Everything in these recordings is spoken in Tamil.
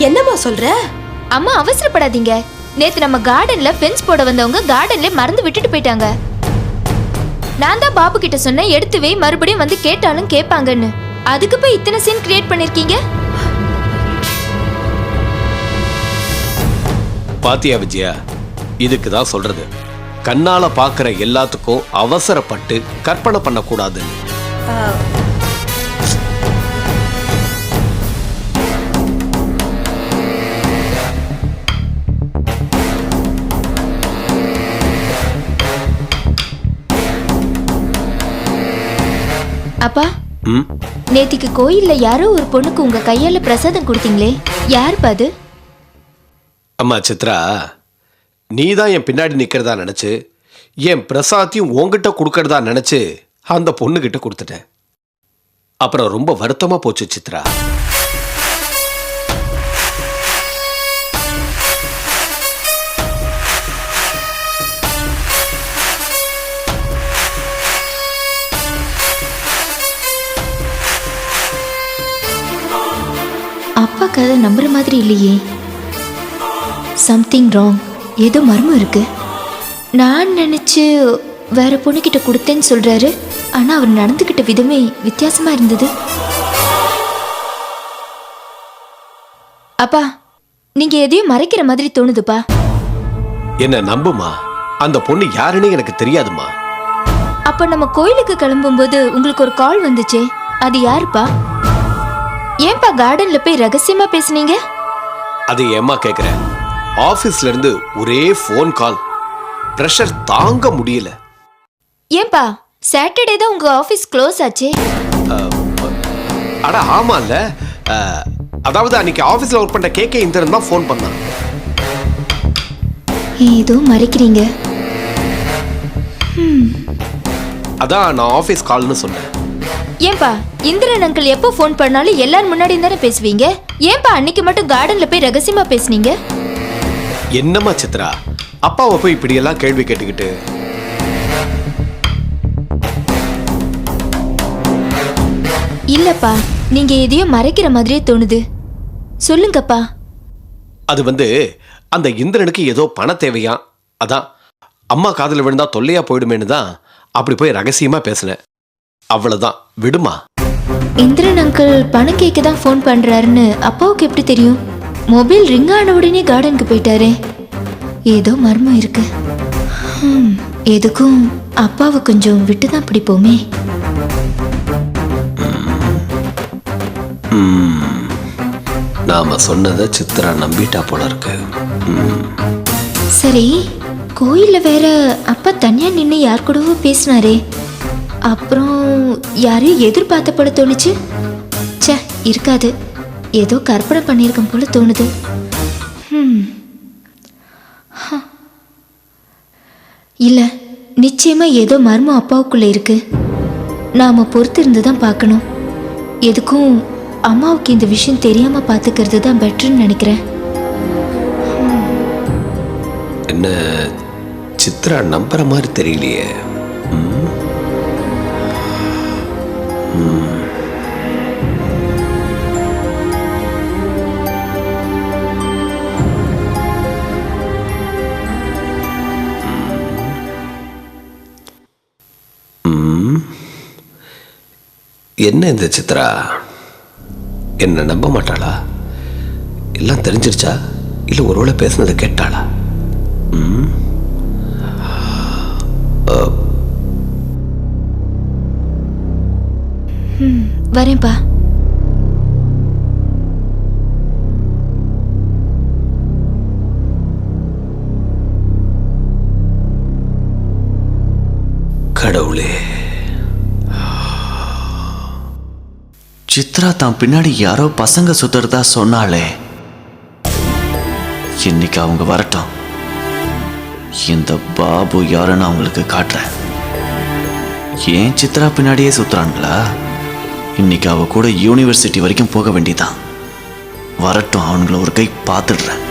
என்னம்மா சொல்ற? அம்மா அவசரப்படாதீங்க. நேத்து நம்ம கார்டன்ல ஃபென்ஸ் போட வந்தவங்க கார்டன்ல மறந்து விட்டுட்டு போயிட்டாங்க. நான் தான் பாபு கிட்ட சொன்னேன், எடுத்து வை, மறுபடியும் வந்து கேட்டாலும் கேட்பாங்கன்னு. அதுக்கு போய் இத்தனை சீன் கிரியேட் பண்ணிருக்கீங்க. பாத்தியா விஜயா, இதுக்கு தான் சொல்றது, கண்ணால பாக்குற எல்லாத்துக்கும் அவசரப்பட்டு கற்பனை பண்ணக்கூடாது. அப்பா, நேத்திக்கு கோயில்ல யாரோ ஒரு பொண்ணுக்கு உங்க கையால பிரசாதம் கொடுத்தீங்களே, யாருப்பா அது? அம்மா சித்ரா, நீதான் என் பின்னாடி நிக்கிறதா நினைச்சு என் பிரசாத்தையும் உங்ககிட்ட கொடுக்கறதா நினைச்சு அந்த பொண்ணுகிட்ட கொடுத்துட்டேன். அப்புறம் ரொம்ப வருத்தமா போச்சு சித்ரா. அப்பா கதை நம்புற மாதிரி இல்லையே. சம்திங் ராங், ஏதோ மர்மம் இருக்கு. நான் நினைச்சு வேற பொண்ணுகிட்ட கொடுத்தேன்னு சொல்றாரு, ஆனா அவர் நடந்துகிட்ட விதமே வித்தியாசமா இருந்தது. அப்பா, நீங்க எதையும் மறைக்கிற மாதிரி தோணுதுப்பா. என்ன நம்புமா, அந்த பொண்ணு யாருன்னு எனக்கு தெரியாதுமா. அப்ப நம்ம கோயிலுக்கு கிளம்பும்போது உங்களுக்கு ஒரு கால் வந்துச்சே, அது யாருப்பா? ஏன்பா கார்டன்ல போய் ரகசியமா பேசுனீங்க? அது ஏமா கேக்குறேன், ஆபீஸ்ல இருந்து ஒரே போன் கால், பிரஷர் தாங்க முடியல. ஏன்பா சாட்டர்டே தான் உங்க ஆபீஸ் க்ளோஸ் ஆச்சே? அட ஆமால, அதாவது அன்னைக்கு ஆபீஸ்ல ஒர்க் பண்ண கேகே இந்திரன் தான் போன் பண்ணான். ஏதோ மறைக்கிறீங்க. அதான் நான் ஆபீஸ் கால்னு சொன்னேன். ஏன்பா இந்திரன் அங்கிள் எப்போ ஃபோன் பண்ணாலும் எல்லாரும் முன்னாடி தானே பேசுவீங்க, ஏன்பா அன்னைக்கு மட்டும் கார்டன்ல போய் ரகசியமா பேசுனீங்க? என்னம்மா சித்ரா, அப்பாவை போய் இப்படி எல்லாம் கேள்வி கேட்டுக்கிட்டு. இல்லப்பா, நீங்க எதையும் மறைக்கிற மாதிரியே தோணுது, சொல்லுங்கப்பா. அது அந்த இந்திரனுக்கு ஏதோ பண தேவையா, அதான் அம்மா காதுல விழுந்தா தொல்லையா போயிடுமேன்னு தான் அப்படி போய் ரகசியமா பேசினேன். அவ்வளவுதான், விடுமா. இந்திரன் அங்கிள் பணம் கேட்க தான் ஃபோன் பண்றாருன்னு அப்பாவுக்கு எப்படி தெரியும்? மொபைல் ரிங் ஆன உடனே கார்டனுக்கு போயிட்டாரே, ஏதோ மர்மம் இருக்கு. எதுக்கும் அப்பாவை கொஞ்சம் விட்டுதான் பிடிப்போமே. நாம சொன்னதை சித்ரா நம்பிட்டா போல இருக்கு. சரி, கோயில்ல வேற அப்பா தனியா நின்று யார் கூடவோ பேசினாரே, அப்புறம் யாரையும் எதிர்பார்த்த போல தோணுச்சு. சே, இருக்காது, ஏதோ கற்பனை பண்ணியிருக்கும் போல தோணுது. இல்ல, நிச்சயமா ஏதோ மர்மம் அப்பாவுக்குள்ள இருக்கு. நாம பொறுத்து இருந்து தான் பார்க்கணும். எதுக்கும் அம்மாவுக்கு இந்த விஷயம் தெரியாம பார்த்துக்கிறது தான் பெட்டர்ன்னு நினைக்கிறேன். என்ன சித்ரா நம்புற மாதிரி தெரியலையே. என்ன இந்த சித்ரா என்ன நம்ப மாட்டாளா? எல்லாம் தெரிஞ்சிருச்சா, இல்ல ஒருவேளை பேசுனதை கேட்டாளா? வரேன்பா. கடவுளே, சித்ரா தான் பின்னாடி யாரோ பசங்க சுத்துறதா சொன்னாலே, இன்னைக்கு அவங்க வரட்டும். இந்த பாபு யாருன்னு அவங்களுக்கு காட்டுறேன். ஏன் சித்ரா பின்னாடியே சுத்துறாங்களா? இன்னைக்கு அவ கூட யூனிவர்சிட்டி வரைக்கும் போக வேண்டியதான். வரட்டும், அவங்கள ஒரு கை பார்த்துடுறேன்.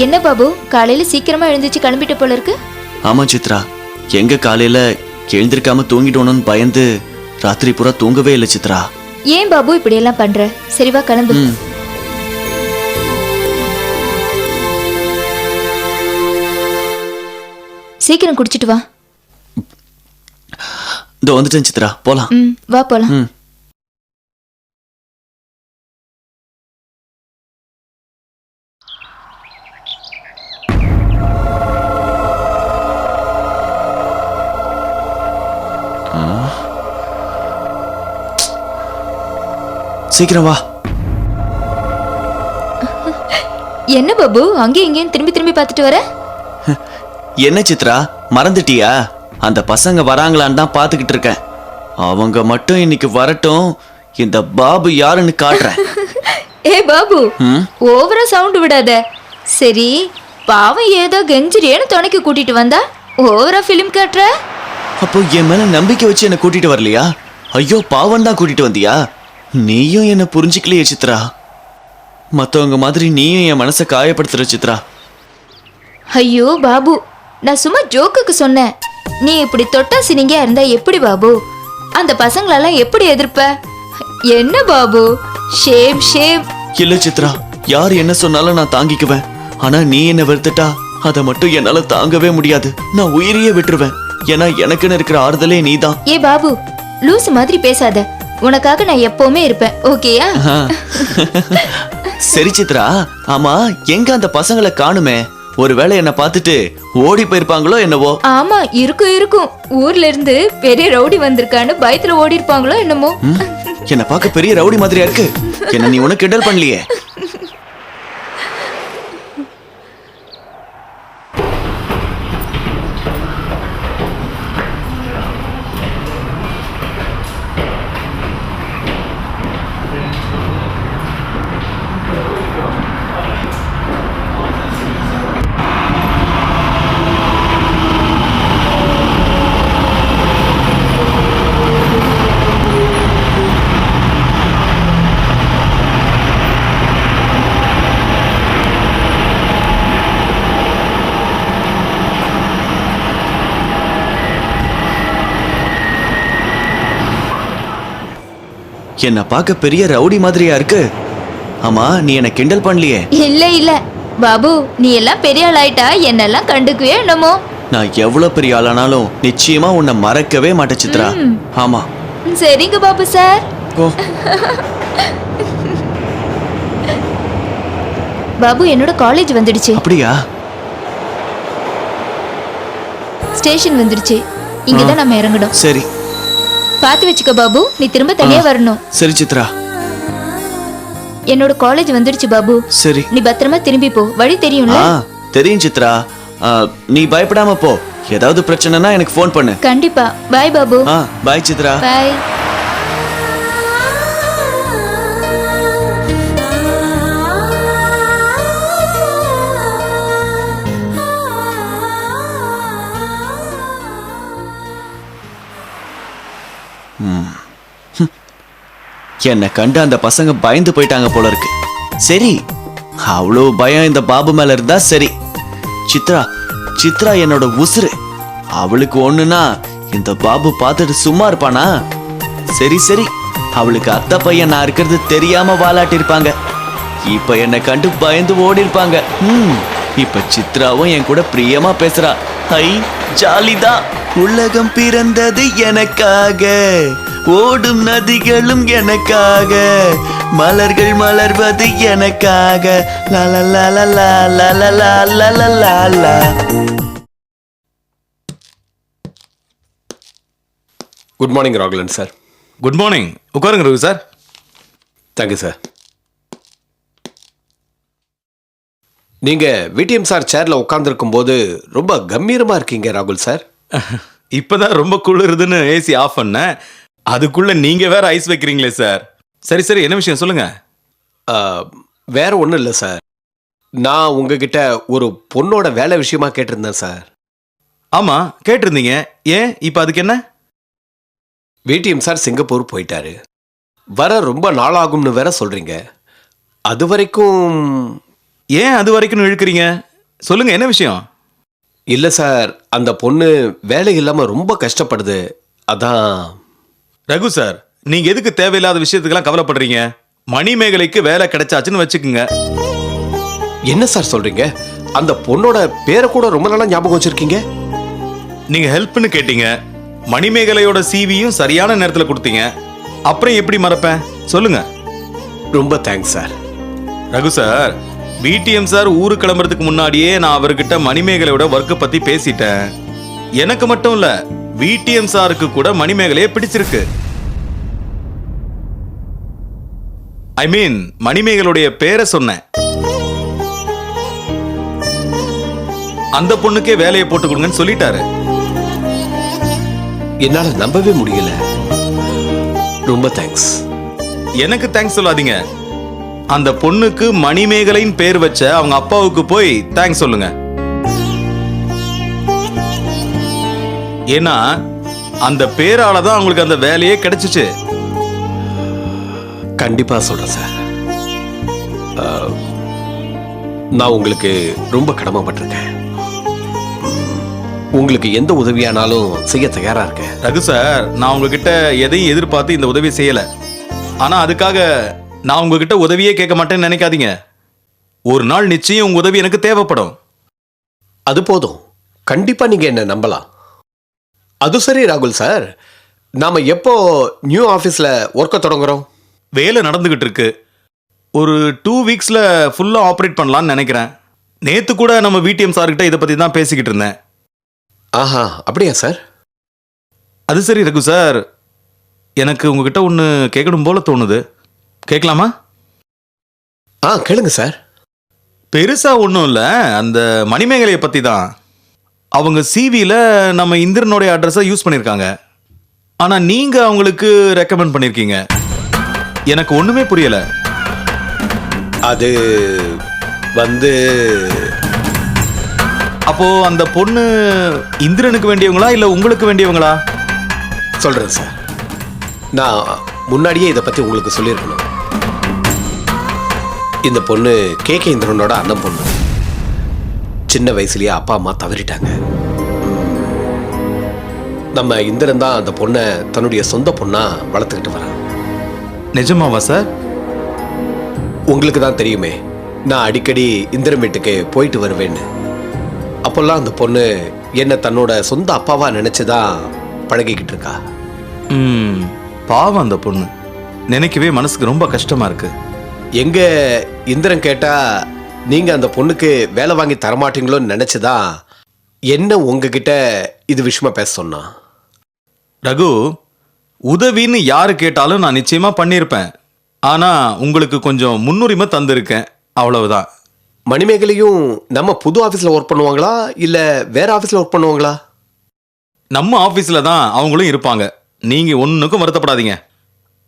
என்ன பாபு, காலையில சீக்கிரமா எழுந்துச்சு கிளம்பிட்ட போல இருக்கு? ஆமா சித்ரா, எங்க காலையில எழுந்திருக்காம தூங்கிட்டோன்னு பயந்து ராத்திரி பூரா தூங்கவே இல்லை சித்ரா. ஏன் பாபு இப்படி எல்லாம் பண்ற? சரி வா கிளம்பு. ம். சீக்கிரம் குடிச்சிட்டு வா. இதோ வந்துட்டேன் சித்ரா, போலாம். ம், வா போலாம். ம். சீக்கிரம் வா. என்ன பாபு அங்கேயும் இங்கேயும் திரும்பி திரும்பி பார்த்துட்டு வர? என்ன சித்ரா, மறந்துட்டியா? அந்த பசங்க வராங்களான்னு தான் பார்த்துக்கிட்டு இருக்கேன். அவங்க மட்டும் இன்னைக்கு வரட்டும், இந்த பாபு யாருன்னு காட்டுறேன். ஏ பாபு, ம்? ஓவரா சவுண்ட் விடாத. சரி, பாவம் ஏதோ கெஞ்சிரியேன்னு துணைக்கு கூட்டிட்டு வந்தா ஓவரா ஃபிலிம் காட்டுற. அப்போ என் மேல நம்பிக்கை வச்சு என்ன கூட்டிட்டு வரலையா? ஐயோ, பாவம் தான் கூட்டிட்டு வந்தியா? நீயும் என்ன புரிஞ்சுக்கலையே சித்ரா. மத்தவங்க மாதிரி நீயும் என் மனசை காயப்படுத்துற சித்ரா. ஐயோ பாபு, நான் சும்மா ஜோக்குக்கு சொன்னேன். நீ இப்படி தொட்டா சினிங்கியா இருந்தா எப்படி பாபு? அந்த பசங்களெல்லாம் எப்படி எதிர்ப்ப? என்ன பாபு, ஷேம் ஷேம். இல்ல சித்ரா, யார் என்ன சொன்னாலும் நான் தாங்கிக்குவேன். ஆனா நீ என்ன வெறுத்துட்டா அதை மட்டும் என்னால தாங்கவே முடியாது. நான் உயிரையே விட்டுருவேன். ஏன்னா எனக்குன்னு இருக்கிற ஆறுதலே நீதான். ஏ பாபு, லூசு மாதிரி பேசாத. உனக்காக நான் எப்பவுமே இருப்பேன், ஓகேயா? சரி சித்ரா, ஆமா எங்க அந்த பசங்களை காணுமே? ஒருவேளை என்ன பார்த்துட்டு ஓடி போயிருப்பாங்களோ என்னவோ? ஆமா, இருக்கும் இருக்கும். ஊர்ல இருந்து பெரிய ரவுடி வந்திருக்கான்னு பயத்துல ஓடி இருப்பாங்களோ என்னமோ. என்ன பார்க்க பெரிய ரவுடி மாதிரியா இருக்கு. என்ன நீ உனக்கு கிண்டல் பண்ணலையே? என்ன பார்க்க பெரிய ரவுடி மாதிரியா இருக்கு. ஆமா, நீ என்ன கிண்டல் பண்ணலையே? இல்ல இல்ல பாபு, நீ எல்லாம் பெரிய ஆள் ஆயிட்டா என்னெல்லாம் கண்டுக்குவே என்னமோ. நான் எவ்வளவு பெரிய ஆளானாலும் நிச்சயமா உன்னை மறக்கவே மாட்டேன் சித்ரா. ஆமா. சரிங்க பாபு சார். ஓ. பாபு, என்னோட காலேஜ் வந்துடுச்சு. அப்படியா? ஸ்டேஷன் வந்துடுச்சு. இங்கதான் நம்ம இறங்கணும். சரி. பாத்து வச்சுக்க பாபு, நீ திரும்ப தனியா வரணும். சரி சித்ரா. என்னோட காலேஜ் வந்துடுச்சு பாபு. சரி. நீ பத்திரமா திரும்பி போ. வழி தெரியும்ல? தெரியும் சித்ரா. நீ பயப்படாம போ. ஏதாவது பிரச்சனைனா எனக்கு ஃபோன் பண்ணு. கண்டிப்பா. பாய் பாபு. பாய் சித்ரா. பாய். என்னை கண்டு அந்த பசங்க பயந்து போயிட்டாங்க போல இருக்கு. சரி, அவ்வளோ பயம் இந்த பாபு மேல இருந்தா சரி. சித்ரா, சித்ரா என்னோட உசுரு. அவளுக்கு ஒண்ணுனா இந்த பாபு பார்த்துட்டு சும்மா இருப்பானா? சரி சரி, அவளுக்கு அத்தை பையன் நான் இருக்கிறது தெரியாம வாலாட்டி இருப்பாங்க. இப்ப என்னை கண்டு பயந்து ஓடி இருப்பாங்க. இப்ப சித்ராவும் என் கூட பிரியமா பேசுறா. ஐ ஜாலிதான். உலகம் பிறந்தது எனக்காக, ஓடும் நதிகளும் எனக்காக, மலர்கள் மலர்வது எனக்காக. Good morning Rahulan sir. Good morning. உட்காருங்க ரகு சார். Thank you sir. நீங்க விடிஎம் சார் சேர்ல உட்கார்ந்துருக்கும் போது ரொம்ப கம்பீரமா இருக்கீங்க ராகுல் சார். இப்பதான் ரொம்ப குளிருதுன்னு ஏசி ஆஃப் பண்ணேன். அதுக்குள்ள நீங்க வேற ஐஸ் வைக்கிறீங்களே சார். சரி சரி, என்ன விஷயம் சொல்லுங்க. வேற ஒன்றும் இல்லை சார். நான் உங்ககிட்ட ஒரு பொண்ணோட வேலை விஷயமா கேட்டிருந்தேன் சார். ஆமா கேட்டிருந்தீங்க. ஏன் இப்ப அதுக்கு என்ன? விடிஎம் சார் சிங்கப்பூர் போயிட்டாரு. வர ரொம்ப நாளாகும்னு வேற சொல்றீங்க. அது வரைக்கும் ஏன் அது வரைக்கும் இழுக்கிறீங்க? சொல்லுங்க, என்ன விஷயம்? இல்லை சார், அந்த பொண்ணு வேலை இல்லாமல் ரொம்ப கஷ்டப்படுது. அதான். ரகு சார், நீங்க எதுக்கு தேவையில்லாத விஷயத்துக்கெல்லாம் கவலைப்படுறீங்க? மணிமேகலைக்கு வேலை கிடைச்சாச்சுன்னு வச்சுக்குங்க. என்ன சார் சொல்றீங்க? அந்த பொண்ணோட பேரை கூட ரொம்ப நாளா ஞாபகம் வச்சிருக்கீங்க. நீங்க ஹெல்ப்னு கேட்டீங்க, மணிமேகலையோட சிவியும் சரியான நேரத்துல கொடுத்தீங்க. அப்புறம் எப்படி மறப்பேன் சொல்லுங்க. ரொம்ப thanks sir. Raghu sir, PTM sir ஊரு கிளம்புறதுக்கு முன்னாடியே நான் அவர்கிட்ட மணிமேகலையோட ஒர்க்கை பத்தி பேசிட்டேன். எனக்கு மட்டும் இல்ல, பிடிஎம் சாருக்கு கூட மணிமேகலையை பிடிச்சிருக்கு. ஐ மீன் மணிமேகலுடைய பேரை சொன்னேன். அந்த பொண்ணுக்கே வேலையை போட்டு கொடுங்கன்னு சொல்லிட்டாரு. என்னால நம்பவே முடியல. ரொம்ப தேங்க்ஸ். எனக்கு தேங்க்ஸ் சொல்லாதீங்க. அந்த பொண்ணுக்கு மணிமேகலையின் பேர் வச்ச அவங்க அப்பாவுக்கு போய் தேங்க்ஸ் சொல்லுங்க. ஏன்னா அந்த பேரால தான் அவங்களுக்கு அந்த வேலையே கிடைச்சிச்சு. கண்டிப்பா சொல்றேன் சார். நான் உங்களுக்கு ரொம்ப கடமைப்பட்டிருக்கேன். உங்களுக்கு எந்த உதவியானாலும் செய்ய தயாரா இருக்கேன். ரகு சார், நான் உங்ககிட்ட எதையும் எதிர்பார்த்து இந்த உதவி செய்யல. ஆனா அதுக்காக நான் உங்ககிட்ட உதவியே கேட்க மாட்டேன்னு நினைக்காதீங்க. ஒரு நாள் நிச்சயம் உங்க உதவி எனக்கு தேவைப்படும். அது போதும். கண்டிப்பா நீங்க என்ன நம்பலாம். அது சரி ராகுல் சார், நாம எப்போ நியூ ஆபீஸ்ல ஒர்க்க தொடங்குறோம்? வேலை நடந்துகிட்டு இருக்கு. ஒரு 2 வீக்ஸ்ல ஃபுல்லா ஆப்ரேட் பண்ணலாம்னு நினைக்கிறேன். நேத்து கூட நம்ம விடிஎம் சார்கிட்ட இதை பத்தி தான் பேசிக்கிட்டு இருந்தேன். ஆஹா, அப்படியா சார்? அது சரி ரகு சார், எனக்கு உங்ககிட்ட ஒன்று கேட்கணும் போல தோணுது. கேட்கலாமா? கேளுங்க சார். பெருசா ஒன்றும் இல்லை, அந்த மணிமேகலையை பற்றி தான். அவங்க சிவியில் நம்ம இந்திரனுடைய அட்ரஸை யூஸ் பண்ணியிருக்காங்க. ஆனால் நீங்கள் அவங்களுக்கு ரெக்கமெண்ட் பண்ணியிருக்கீங்க. எனக்கு ஒன்றுமே புரியலை. அது வந்து அப்போ அந்த பொண்ணு இந்திரனுக்கு வேண்டியவங்களா இல்லை உங்களுக்கு வேண்டியவங்களா? சொல்றேன் சார். நான் முன்னாடியே இதை பத்தி உங்களுக்கு சொல்லியிருக்கணும். இந்த பொண்ணு கே இந்திரனோட அண்ணன் பொண்ணு. சின்ன வயசுலயே அப்பா அம்மா தவறிட்டாங்க. நம்ம இந்திரன் தான் அந்த பொண்ணை தன்னுடைய சொந்த பொண்ணா வளர்த்துக்கிட்டு வரான். நிஜமாவா சார்? உங்களுக்கு தான் தெரியுமே, நான் அடிக்கடி இந்திரன் வீட்டுக்கு போயிட்டு வருவேன்னு. அப்போல்லாம் அந்த பொண்ணு என்ன தன்னோட சொந்த அப்பாவா நினைச்சுதான் பழகிக்கிட்டு இருக்கா. பாவம் அந்த பொண்ணு. நினைக்கவே மனசுக்கு ரொம்ப கஷ்டமா இருக்கு. எங்க இந்திரன் கேட்டா நீங்க அந்த பொண்ணுக்கு வேலை வாங்கி தரமாட்டீங்களோன்னு நினைச்சுதான் என்ன உங்ககிட்ட இது விஷயமா பேச சொன்னா. ரகு, உதவின்னு யாரு கேட்டாலும் நான் நிச்சயமா பண்ணியிருப்பேன். ஆனா உங்களுக்கு கொஞ்சம் முன்னுரிமை தந்திருக்கேன், அவ்வளவுதான். மணிமேகலையும் நம்ம புது ஆபீஸ்ல ஒர்க் பண்ணுவாங்களா இல்ல வேற ஆபீஸ்ல ஒர்க் பண்ணுவாங்களா? நம்ம ஆபீஸ்ல தான் அவங்களும் இருப்பாங்க. நீங்க ஒன்னுக்கும் வருத்தப்படாதீங்க.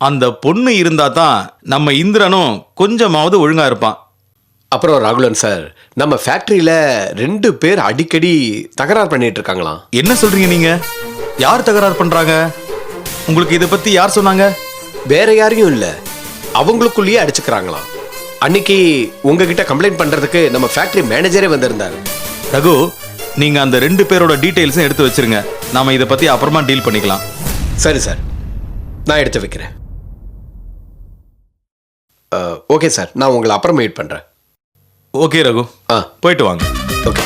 அந்த பொண்ணு இருந்தா தான் நம்ம இந்திரனும் கொஞ்சமாவது ஒழுங்கா இருப்பான். அப்புறம் ராகுலன் சார், நம்ம ஃபேக்டரியில 2 பேர் அடிக்கடி தகராறு பண்ணிட்டு இருக்காங்களாம். என்ன சொல்றீங்க நீங்க? யார் தகராறு பண்றாங்க? உங்களுக்கு இதை பத்தி யார் சொன்னாங்க? வேற யாரையும் இல்ல, அவங்களுக்குள்ளேயே அடிச்சுக்கிறாங்களாம். அன்னைக்கு உங்ககிட்ட கம்ப்ளைண்ட் பண்றதுக்கு நம்ம ஃபேக்டரி மேனேஜரே வந்திருந்தாரு. ரகு, நீங்க அந்த 2 பேரோட டீடைல்ஸும் எடுத்து வச்சிருங்க. நாம இதை பத்தி அப்புறமா டீல் பண்ணிக்கலாம். சரி சார், நான் எடுத்து வைக்கிறேன். ஓகே சார், நான் உங்களை அப்புறம் மீட் பண்றேன். ஓகே ரகு, போயிட்டு வாங்க. ஓகே.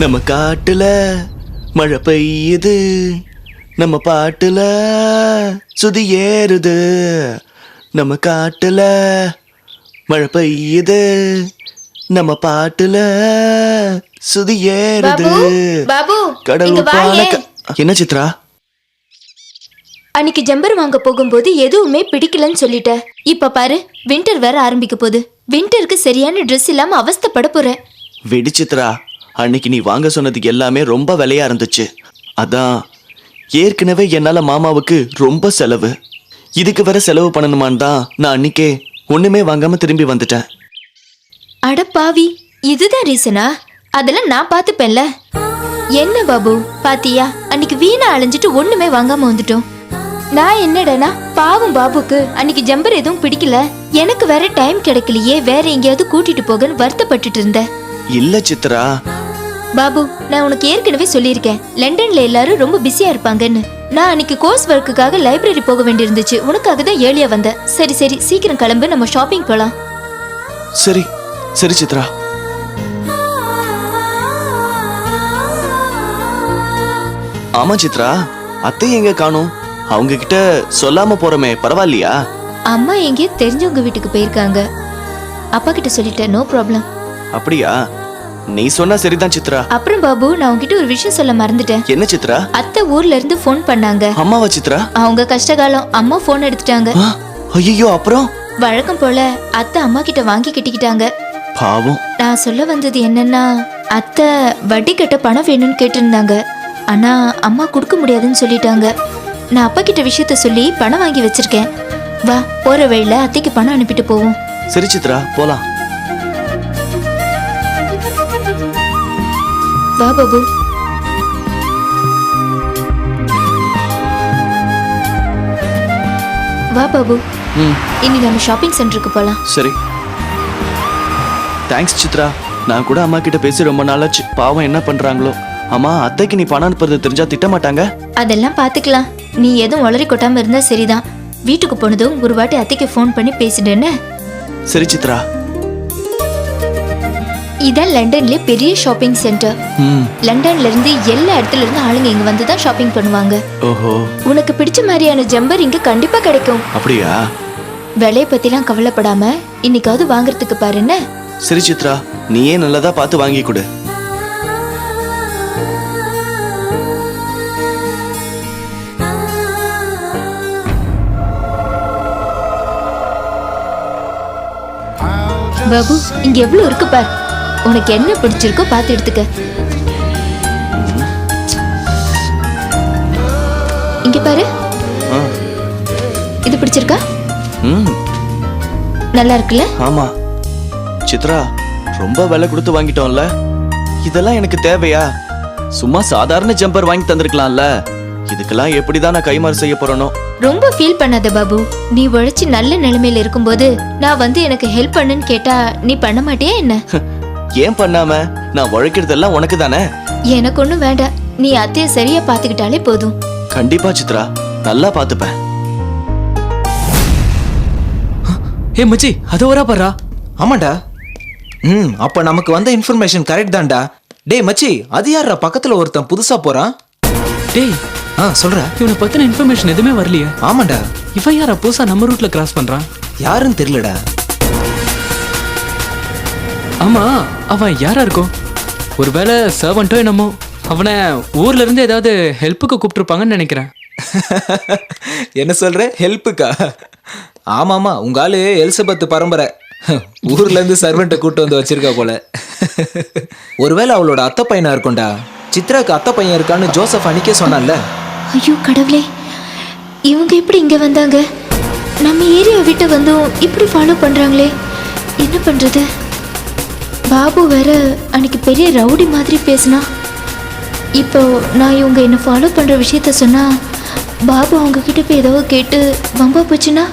நம்ம காட்டுல மழை பெய்யுது, நம்ம பாட்டுல சுதி ஏறுது. நம்ம காட்டுல மழை பெய்யுது, நம்ம பாட்டுல சுதி ஏறுது. பாபு, கடல் இங்க உப்பான வாயேன். என்ன சித்ரா? அன்னைக்கு ஜம்பர் வாங்க போகும்போது எதுவுமே பிடிக்கலன்னு சொல்லிட்ட. இப்ப பாரு, வின்டர் வேற ஆரம்பிக்க போகுது. வின்டருக்கு சரியான ட்ரெஸ் இல்லாம அவஸ்தைப்பட போறேன். வெடி சித்ரா, அன்னைக்கு நீ வாங்க சொன்னதுக்கு எல்லாமே ரொம்ப விலையா இருந்துச்சு. அதான் ஏற்கனவே என்னால மாமாவுக்கு ரொம்ப செலவு. இதுக்கு வேற செலவு பண்ணணுமான்னு தான் நான் அன்னைக்கே ஒண்ணுமே வாங்காம திரும்பி வந்துட்டேன். அட பாவி, இதுதான் ரீசனா? அதெல்லாம் நான் பாத்துப்பேன்ல. என்ன பாபு, பாத்தியா, அன்னைக்கு வீணா அலைஞ்சிட்டு ஒண்ணுமே வாங்காம வந்துட்டோம். நான் என்னடனா பாவம் பாபுக்கு அன்னைக்கு ஜம்பர் எதுவும் பிடிக்கல, எனக்கு வேற டைம் கிடைக்கலையே, வேற எங்கேயாவது கூட்டிட்டு போகன்னு வருத்தப்பட்டுட்டு இருந்தேன். இல்ல சித்ரா. பாபு, நான் உனக்கு ஏற்கனவே சொல்லியிருக்கேன், லண்டன்ல எல்லாரும் ரொம்ப பிஸியா இருப்பாங்கன்னு. நான் அன்னைக்கு கோர்ஸ் ஒர்க்குக்காக லைப்ரரி போக வேண்டியிருந்துச்சு, உனக்காக தான் ஏர்லியா வந்தேன். சரி சரி, சீக்கிரம் கிளம்பு, நம்ம ஷாப்பிங் போலாம். சரி சரி சித்ரா. ஆமா சித்ரா, அத்தை எங்க காணோம்? அவங்க கிட்ட சொல்லாம போறமே, பரவாயில்லையா? அம்மா எங்கேயோ தெரிஞ்சவங்க வீட்டுக்கு போயிருக்காங்க. அப்பா கிட்ட சொல்லிட்டேன், நோ ப்ராப்ளம். அப்படியா? நீ சொன்னா சரிதான் சித்ரா. அப்புறம் பாபு, நான் உன்கிட்ட ஒரு விஷயம் சொல்ல மறந்துட்டேன். என்ன சித்ரா? அத்தை ஊர்ல இருந்து ஃபோன் பண்ணாங்க. அம்மாவா சித்ரா? அவங்க கஷ்டகாலம், அம்மா ஃபோன் எடுத்துட்டாங்க. ஐயோ, அப்புறம்? வழக்கம் போல அத்தை அம்மா கிட்ட வாங்கி கட்டிக்கிட்டாங்க. பாவம். நான் சொல்ல வந்தது என்னன்னா, அத்தை வட்டி கட்ட பணம் வேணும்னு கேட்டிருந்தாங்க. ஆனா அம்மா கொடுக்க முடியாதுன்னு சொல்லிட்டாங்க. நான் அப்பா கிட்ட விஷயத்த சொல்லி பணம் வாங்கி வச்சிருக்கேன். வா, போற வழியில அத்தைக்கு பணம் அனுப்பிட்டு போவோம். சரி சித்ரா, போலாம். வா பாபு. வா பாபு, இனி நம்ம ஷாப்பிங் சென்டருக்கு போலாம். சரி. தேங்க்ஸ் சித்ரா. நான் கூட அம்மா கிட்ட பேசி ரொம்ப நாளாச்சு. பாவம் என்ன பண்றாங்களோ. அம்மா, அத்தைக்கு நீ பணம் அனுப்புறது தெரிஞ்சா திட்ட மாட்டாங்க? அதெல்லாம் பாத்துக்கலாம். நீ எதுவும் உளறி கொட்டாம இருந்தா சரிதான். வீட்டுக்கு போனதும் ஒரு வாட்டி அத்தைக்கு ஃபோன் பண்ணி பேசிட்டேன்னு. சரி சித்ரா. இதான் லண்டன்ல பெரிய ஷாப்பிங் சென்டர். லண்டன்ல இருந்து எல்லா இடத்துல இருந்து ஆளுங்க இங்க வந்து தான் ஷாப்பிங் பண்ணுவாங்க. ஓஹோ. உனக்கு பிடிச்ச மாதிரியான ஜம்பர் இங்க கண்டிப்பா கிடைக்கும். அப்படியா? விலைய பத்திலாம் கவலைப்படாம இன்னைக்காவது வாங்குறதுக்கு பாருன்னு. சரி சித்ரா, நீயே நல்லதா பார்த்து வாங்கி கொடு. பாபு, இங்க எவ்வளவு இருக்கு பார். உனக்கு என்ன பிடிச்சிருக்கோ பார்த்து எடுத்துக்க. இங்க பாரு. இது பிடிச்சிருக்கா? நல்லா இருக்குல்ல? ஆமா சித்ரா, ரொம்ப விலை கொடுத்து வாங்கிட்டோம்ல. இதெல்லாம் எனக்கு தேவையா? சும்மா சாதாரண ஜம்பர் வாங்கி தந்திருக்கலாம்ல. இதுக்கெல்லாம் எப்படிதான் நான் கைமாறு செய்ய போறேனோ. ரொம்ப ஃபீல் பண்ணாத பாபு. நீ உழைச்சி நல்ல நிலைமையில இருக்கும்போது நான் வந்து எனக்கு ஹெல்ப் பண்ணுன்னு கேட்டா நீ பண்ண மாட்டியா என்ன? ஏன் பண்ணாம? நான் உழைக்கிறதெல்லாம் உனக்கு தானே. எனக்கு ஒண்ணும் வேண்டாம். நீ அத்தைய சரியா பாத்துக்கிட்டாலே போதும். கண்டிப்பா சித்ரா, நல்லா பாத்துப்பேன். ஏ மச்சி, அது வரா பாரா. ஆமாண்டா. அப்ப நமக்கு வந்த இன்ஃபர்மேஷன் கரெக்ட் தான்டா. டேய் மச்சி, அது யாரா பக்கத்துல ஒருத்தன் புதுசா போறான்? டேய், சொல்ற. இவனை பத்தின இன்ஃபர்மேஷன் எதுவுமே வரலையே. ஆமாண்டா. இவன் யாரா புதுசா நம்ம ரூட்ல கிராஸ் பண்றான்? யாருன்னு தெரியலடா. ஆமா, அவன் யாரா இருக்கும்? ஒருவேளை சர்வன்ட்டோ என்னமோ. அவனை ஊர்ல இருந்து ஏதாவது ஹெல்ப்புக்கு கூப்பிட்டுருப்பாங்கன்னு நினைக்கிறேன். என்ன சொல்ற? ஹெல்ப்புக்கா? ஆமாமா, உங்க ஆளு எலிசபெத் பரம்பரை. ஊர்ல இருந்து சர்வெண்ட்டை கூட்டு வந்து வச்சிருக்கா போல. ஒருவேளை அவளோட அத்தை பையனா இருக்கும்டா. சித்ராக்கு அத்தை பையன் இருக்கான்னு ஜோசப் அன்னைக்கே சொன்னான்ல. ஐயோ கடவுளே, இவங்க எப்படி இங்க வந்தாங்க? நம்ம ஏரியா விட்டு வந்தும் இப்படி ஃபாலோ பண்றாங்களே, என்ன பண்றது? பாபு வேற அன்னைக்கு பெரிய ரவுடி மாதிரி பேசினா. இப்போ நான் இவங்க என்ன ஃபாலோ பண்ற விஷயத்த சொன்னா பாபு அவங்க கிட்ட போய் ஏதோ கேட்டு வம்பா போச்சுன்னா?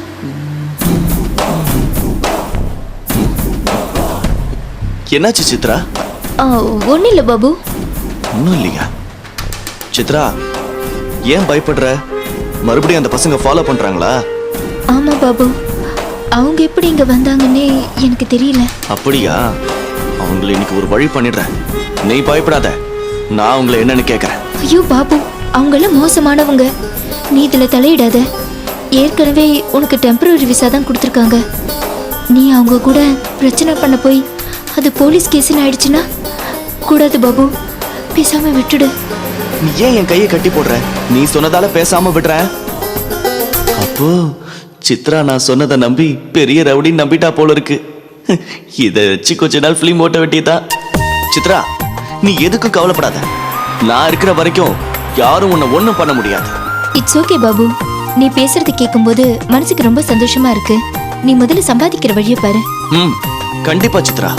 என்னாச்சு சித்ரா? ஒன்றும் இல்லை பாபு. ஒன்றும் இல்லையா? சித்ரா, ஏன் பயப்படுற? மறுபடியும் அந்த பசங்க ஃபாலோ பண்றாங்களா? ஆமா பாபு, அவங்க எப்படி இங்க வந்தாங்கன்னே எனக்கு தெரியல. அப்படியா? அவங்களை இன்னைக்கு ஒரு வழி பண்ணிடுறேன். நீ பயப்படாத, நான் அவங்களை என்னன்னு கேட்கறேன். ஐயோ பாபு, அவங்களாம் மோசமானவங்க. நீ இதுல தலையிடாத. ஏற்கனவே உனக்கு டெம்பரரி விசா தான் கொடுத்துருக்காங்க. நீ அவங்க கூட பிரச்சனை பண்ண போய் அது போலீஸ் கேஸ்ன்னு ஆயிடுச்சுன்னா கூடாது பாபு. பேசாம விட்டுடு. நீ ஏன் என் கையை கட்டி போடுற? நீ சொன்னதால பேசாம விடுறேன். அப்போ சித்ரா நான் சொன்னதை நம்பி பெரிய ரவுடின்னு நம்பிட்டா போல இருக்கு. இதை வச்சு கொஞ்ச நாள் ஃபிலிம் ஓட்ட வேண்டியதா. சித்ரா, நீ எதுக்கும் கவலைப்படாத. நான் இருக்கிற வரைக்கும் யாரும் உன்னை ஒன்றும் பண்ண முடியாது. It's okay Babu. நீ பேசுறது கேட்கும்போது மனசுக்கு ரொம்ப சந்தோஷமா இருக்கு. நீ முதல்ல சம்பாதிக்கிற வழியை பாரு. கண்டிப்பா சித்ரா.